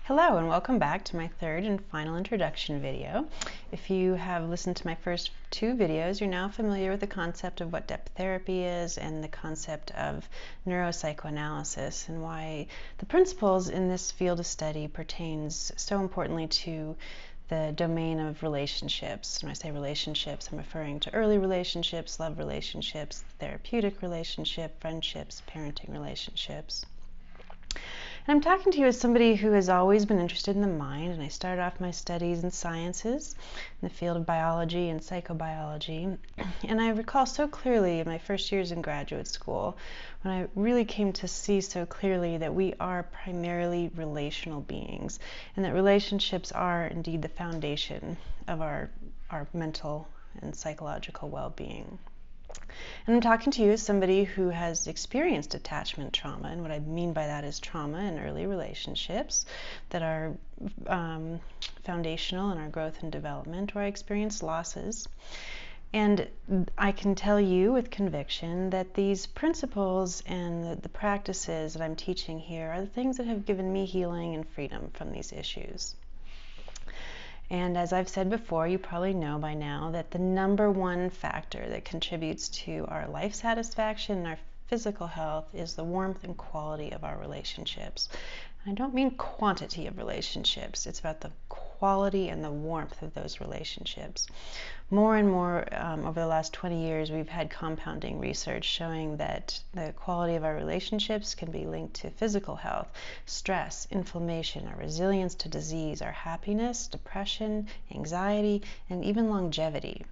Hello and welcome back to my third and final introduction video. If you have listened to my first two videos, you're now familiar with the concept of what depth therapy is and the concept of neuropsychoanalysis and why the principles in this field of study pertains so importantly to the domain of relationships. When I say relationships, I'm referring to early relationships, love relationships, therapeutic relationship, friendships, parenting relationships. And I'm talking to you as somebody who has always been interested in the mind, and I started off my studies in sciences, in the field of biology and psychobiology. And I recall so clearly in my first years in graduate school, when I really came to see so clearly that we are primarily relational beings, and that relationships are indeed the foundation of our mental and psychological well-being. And I'm talking to you as somebody who has experienced attachment trauma, and what I mean by that is trauma in early relationships that are foundational in our growth and development, where I experienced losses. And I can tell you with conviction that these principles and the practices that I'm teaching here are the things that have given me healing and freedom from these issues. And as I've said before, you probably know by now that the number one factor that contributes to our life satisfaction and our physical health is the warmth and quality of our relationships. I don't mean quantity of relationships, it's about the quality and the warmth of those relationships. More and more over the last 20 years, we've had compounding research showing that the quality of our relationships can be linked to physical health, stress, inflammation, our resilience to disease, our happiness, depression, anxiety, and even longevity.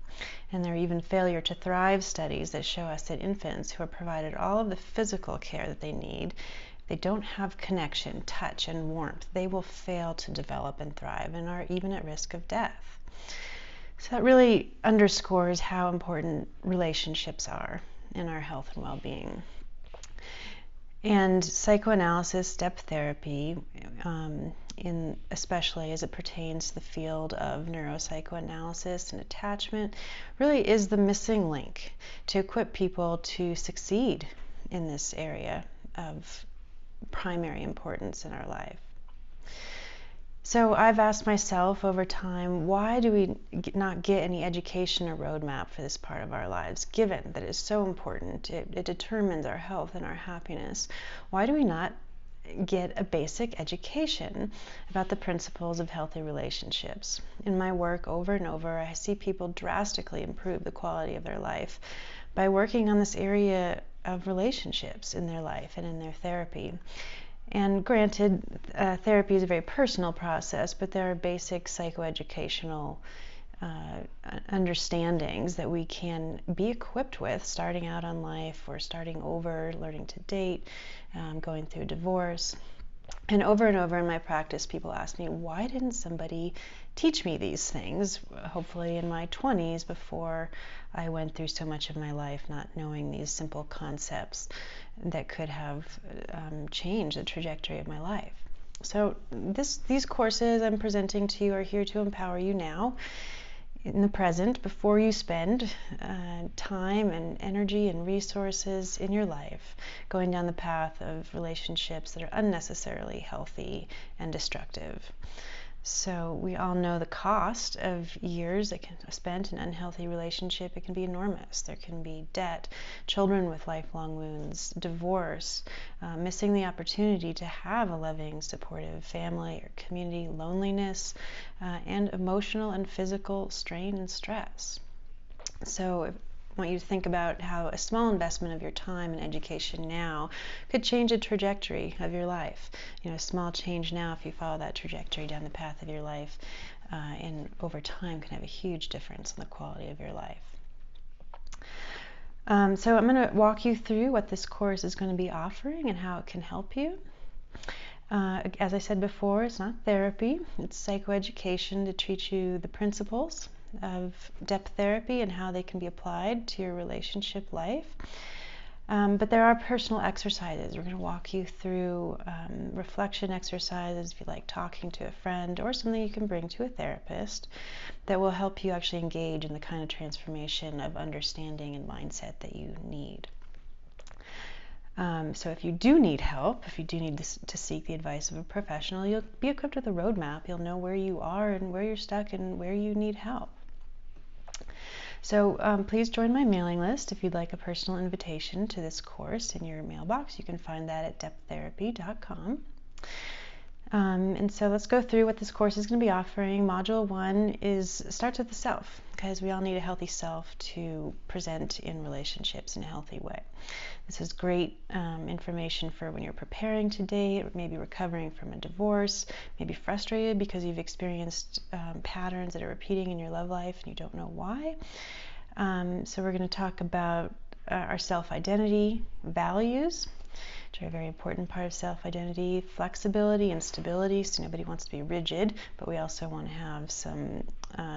And there are even failure to thrive studies that show us that infants who are provided all of the physical care that they need, they don't have connection, touch, and warmth, they will fail to develop and thrive and are even at risk of death. So that really underscores how important relationships are in our health and well-being. And psychoanalysis, depth therapy, especially as it pertains to the field of neuropsychoanalysis and attachment, really is the missing link to equip people to succeed in this area of primary importance in our life. So I've asked myself over time, why do we not get any education or roadmap for this part of our lives, given that it's so important? It determines our health and our happiness. Why do we not get a basic education about the principles of healthy relationships? In my work over and over, I see people drastically improve the quality of their life by working on this area of relationships in their life and in their therapy. And granted, therapy is a very personal process, but there are basic psychoeducational understandings that we can be equipped with starting out on life or starting over, learning to date, going through divorce. And over in my practice, people ask me, why didn't somebody teach me these things, hopefully in my 20s, before I went through so much of my life not knowing these simple concepts that could have changed the trajectory of my life. So these courses I'm presenting to you are here to empower you now, in the present, before you spend time and energy and resources in your life going down the path of relationships that are unnecessarily healthy and destructive. So we all know the cost of years that can be spent in an unhealthy relationship. It can be enormous. There can be debt, children with lifelong wounds, divorce, missing the opportunity to have a loving, supportive family or community, loneliness, and emotional and physical strain and stress. So I want you to think about how a small investment of your time and education now could change the trajectory of your life. You know, a small change now, if you follow that trajectory down the path of your life, and over time can have a huge difference in the quality of your life. So I'm going to walk you through what this course is going to be offering and how it can help you. As I said before, it's not therapy, it's psychoeducation to teach you the principles of depth therapy and how they can be applied to your relationship life. But there are personal exercises. We're going to walk you through reflection exercises, if you like talking to a friend, or something you can bring to a therapist that will help you actually engage in the kind of transformation of understanding and mindset that you need. So if you do need help, if you do need to seek the advice of a professional, you'll be equipped with a roadmap. You'll know where you are and where you're stuck and where you need help. So please join my mailing list if you'd like a personal invitation to this course in your mailbox. You can find that at depththerapy.com. And so let's go through what this course is going to be offering. Module 1 starts with the self, because we all need a healthy self to present in relationships in a healthy way. This is great information for when you're preparing to date, or maybe recovering from a divorce, maybe frustrated because you've experienced patterns that are repeating in your love life and you don't know why. So we're going to talk about our self-identity, values, which are a very important part of self-identity, flexibility and stability. So nobody wants to be rigid, but we also want to have some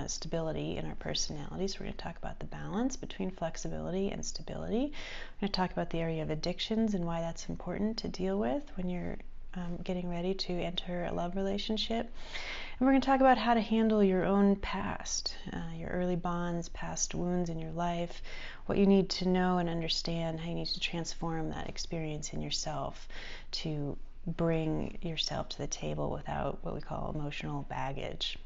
stability in our personality. So we're going to talk about the balance between flexibility and stability. We're going to talk about the area of addictions and why that's important to deal with when you're getting ready to enter a love relationship. And we're going to talk about how to handle your own past, your early bonds, past wounds in your life, what you need to know and understand, how you need to transform that experience in yourself to bring yourself to the table without what we call emotional baggage.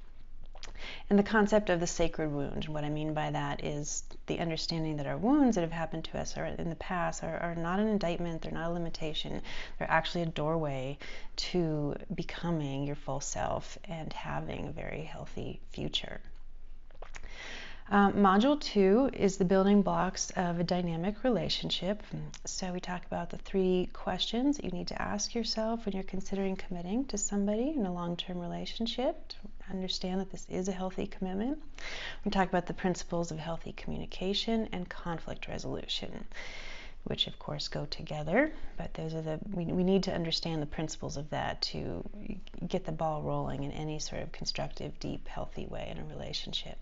And the concept of the sacred wound. And what I mean by that is the understanding that our wounds that have happened to us or in the past are not an indictment, they're not a limitation, they're actually a doorway to becoming your full self and having a very healthy future. Module 2 is the building blocks of a dynamic relationship. So we talk about the 3 questions that you need to ask yourself when you're considering committing to somebody in a long-term relationship. Understand that this is a healthy commitment. We talk about the principles of healthy communication and conflict resolution, which of course go together, but those are we need to understand the principles of that to get the ball rolling in any sort of constructive, deep, healthy way in a relationship.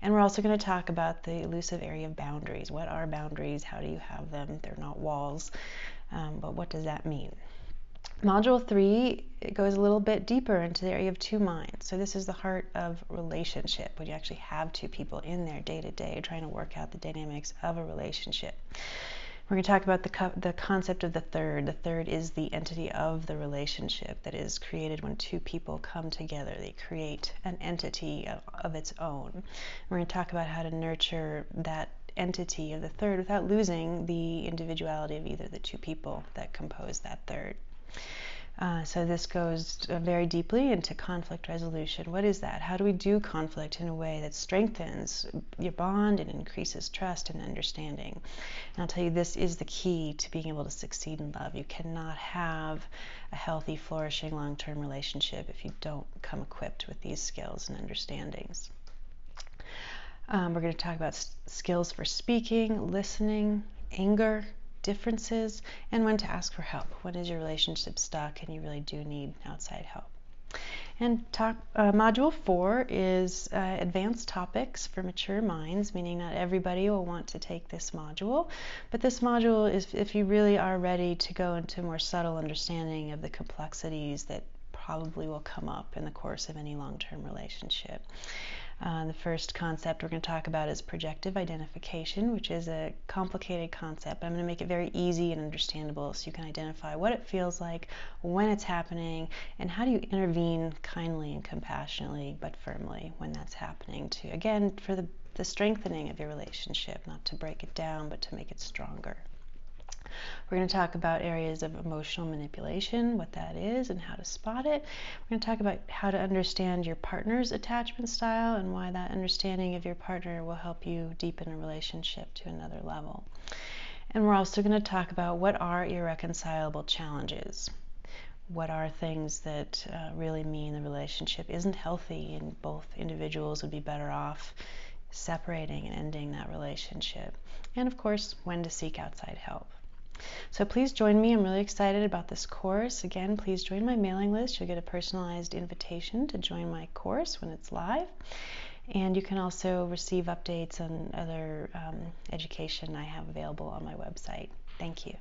And we're also going to talk about the elusive area of boundaries. What are boundaries? How do you have them? They're not walls, but what does that mean? Module 3, it goes a little bit deeper into the area of 2 minds. So this is the heart of relationship, when you actually have 2 people in there day to day trying to work out the dynamics of a relationship. We're going to talk about the concept of the third. The third is the entity of the relationship that is created when 2 people come together. They create an entity of its own. We're going to talk about how to nurture that entity of the third without losing the individuality of either the 2 people that compose that third. So this goes very deeply into conflict resolution. What is that? How do we do conflict in a way that strengthens your bond and increases trust and understanding? And I'll tell you, this is the key to being able to succeed in love. You cannot have a healthy, flourishing, long-term relationship if you don't come equipped with these skills and understandings. We're going to talk about skills for speaking, listening, anger, differences, and when to ask for help. When is your relationship stuck and you really do need outside help? And module 4 is advanced topics for mature minds, meaning not everybody will want to take this module, but this module is if you really are ready to go into more subtle understanding of the complexities that probably will come up in the course of any long-term relationship. The first concept we're going to talk about is projective identification, which is a complicated concept, but I'm going to make it very easy and understandable so you can identify what it feels like, when it's happening, and how do you intervene kindly and compassionately but firmly when that's happening to, again, for the strengthening of your relationship, not to break it down but to make it stronger. We're going to talk about areas of emotional manipulation, what that is and how to spot it. We're going to talk about how to understand your partner's attachment style and why that understanding of your partner will help you deepen a relationship to another level. And we're also going to talk about what are irreconcilable challenges. What are things that really mean the relationship isn't healthy and both individuals would be better off separating and ending that relationship. And of course, when to seek outside help. So please join me. I'm really excited about this course. Again, please join my mailing list. You'll get a personalized invitation to join my course when it's live. And you can also receive updates on other education I have available on my website. Thank you.